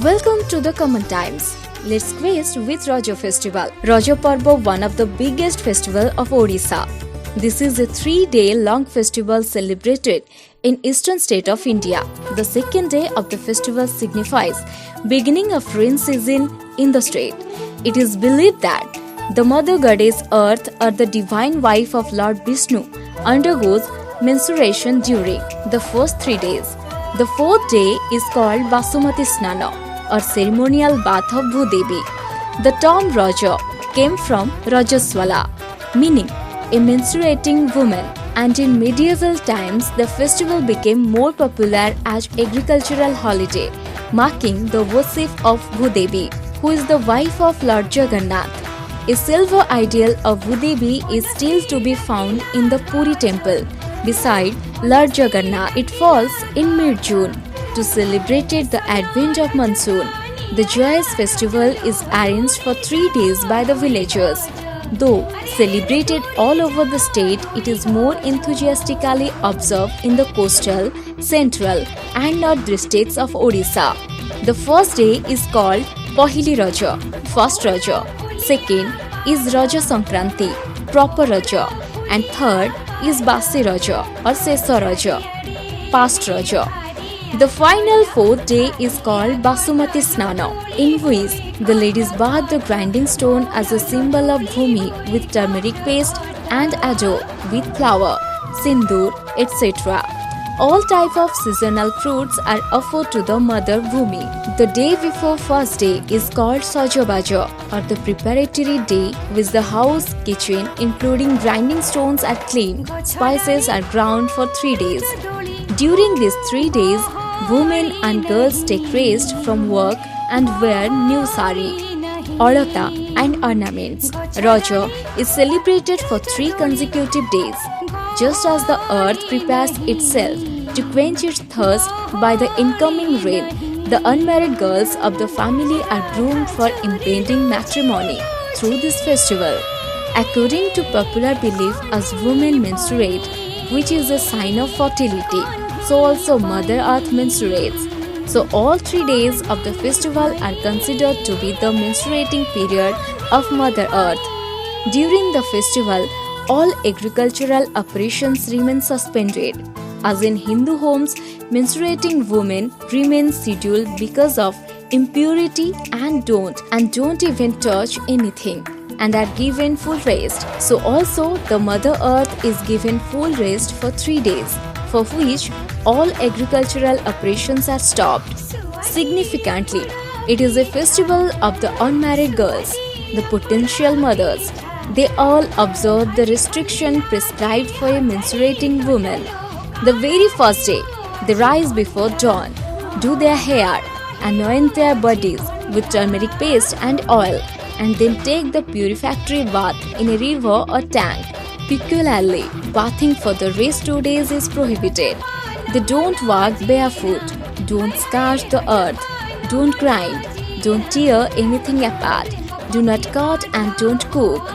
Welcome to the Common Times. Let's quest with Raja Festival. Raja Parva, one of the biggest festival of Odisha. This is a 3-day long festival celebrated in eastern state of India. The second day of the festival signifies beginning of rain season in the state. It is believed that the mother goddess Earth, or the divine wife of Lord Vishnu, undergoes menstruation during the first 3 days. The fourth day is called Basumati Snana, or ceremonial bath of Bhudevi. The term Raja came from Rajaswala, meaning a menstruating woman, and in medieval times the festival became more popular as agricultural holiday, marking the worship of Bhudevi, who is the wife of Lord Jagannath. A silver idol of Bhudevi is still to be found in the Puri temple beside Lord Jagannath. It falls in mid-June to celebrate the advent of monsoon. The joyous festival is arranged for 3 days by the villagers. Though celebrated all over the state, it is more enthusiastically observed in the coastal, central and north districts of Odisha. The first day is called Pahili Raja, first Raja. Second is Raja Sankranti, proper Raja. And third is Basi Raja or Sesa Raja, past Raja. The final fourth day is called Basumati Snana, in which the ladies bath the grinding stone as a symbol of Bhumi with turmeric paste and ado with flour, sindoor, etc. All type of seasonal fruits are offered to the mother Bhumi. The day before first day is called Sajabaja, or the preparatory day, which the house, kitchen, including grinding stones are cleaned, spices are ground for 3 days. During these 3 days, women and girls take rest from work and wear new sari, alata and ornaments. Raja is celebrated for 3 consecutive days. Just as the earth prepares itself to quench its thirst by the incoming rain, the unmarried girls of the family are groomed for impending matrimony through this festival. According to popular belief, as women menstruate, which is a sign of fertility, so also Mother Earth menstruates. So all 3 days of the festival are considered to be the menstruating period of Mother Earth. During the festival, all agricultural operations remain suspended. As in Hindu homes, menstruating women remain scheduled because of impurity and don't even touch anything and are given full rest. So also the Mother Earth is given full rest for 3 days, for which all agricultural operations are stopped. Significantly, it is a festival of the unmarried girls, the potential mothers. They all observe the restriction prescribed for a menstruating woman. The very first day, they rise before dawn, do their hair, anoint their bodies with turmeric paste and oil, and then take the purificatory bath in a river or tank. Peculiarly, bathing for the rest 2 days is prohibited. They don't walk barefoot, don't scourge the earth, don't grind, don't tear anything apart, do not cut and don't cook.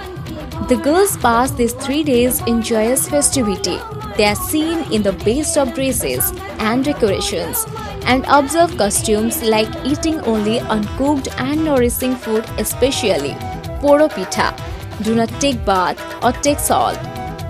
The girls pass these 3 days in joyous festivity. They are seen in the best of dresses and decorations and observe costumes like eating only uncooked and nourishing food, especially poro pitha. Do not take bath or take salt.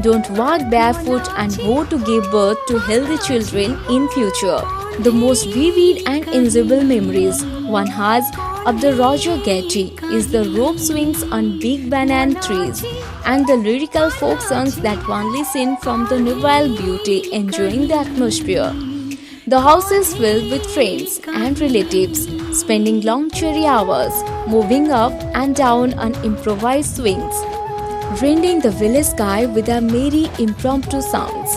Don't walk barefoot and vow to give birth to healthy children in future. The most vivid and enjoyable memories one has of the Raja Gaiety is the rope swings on big banana trees and the lyrical folk songs that one listen from the noble beauty enjoying the atmosphere. The house is filled with friends and relatives, spending long cheery hours, moving up and down on improvised swings, rending the village sky with their merry impromptu sounds.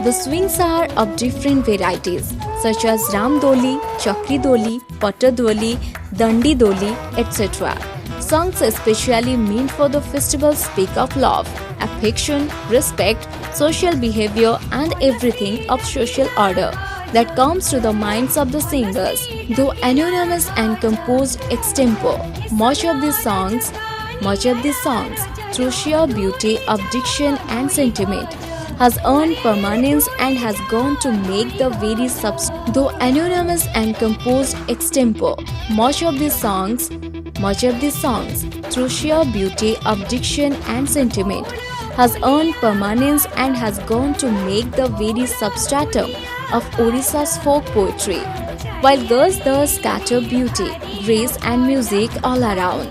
The swings are of different varieties, such as Ram Doli, Chakri Doli, Patta Doli, Dandi Doli, etc. Songs especially meant for the festival speak of love, affection, respect, social behavior and everything of social order that comes to the minds of the singers. Though anonymous and composed extempore, much of these songs, through sheer beauty of diction and sentiment, has earned permanence and has gone to make the very though anonymous and composed extempore. Much of these songs, through sheer beauty of diction and sentiment, has earned permanence and has gone to make the very substratum of Odisha's folk poetry, while girls thus scatter beauty, grace, and music all around.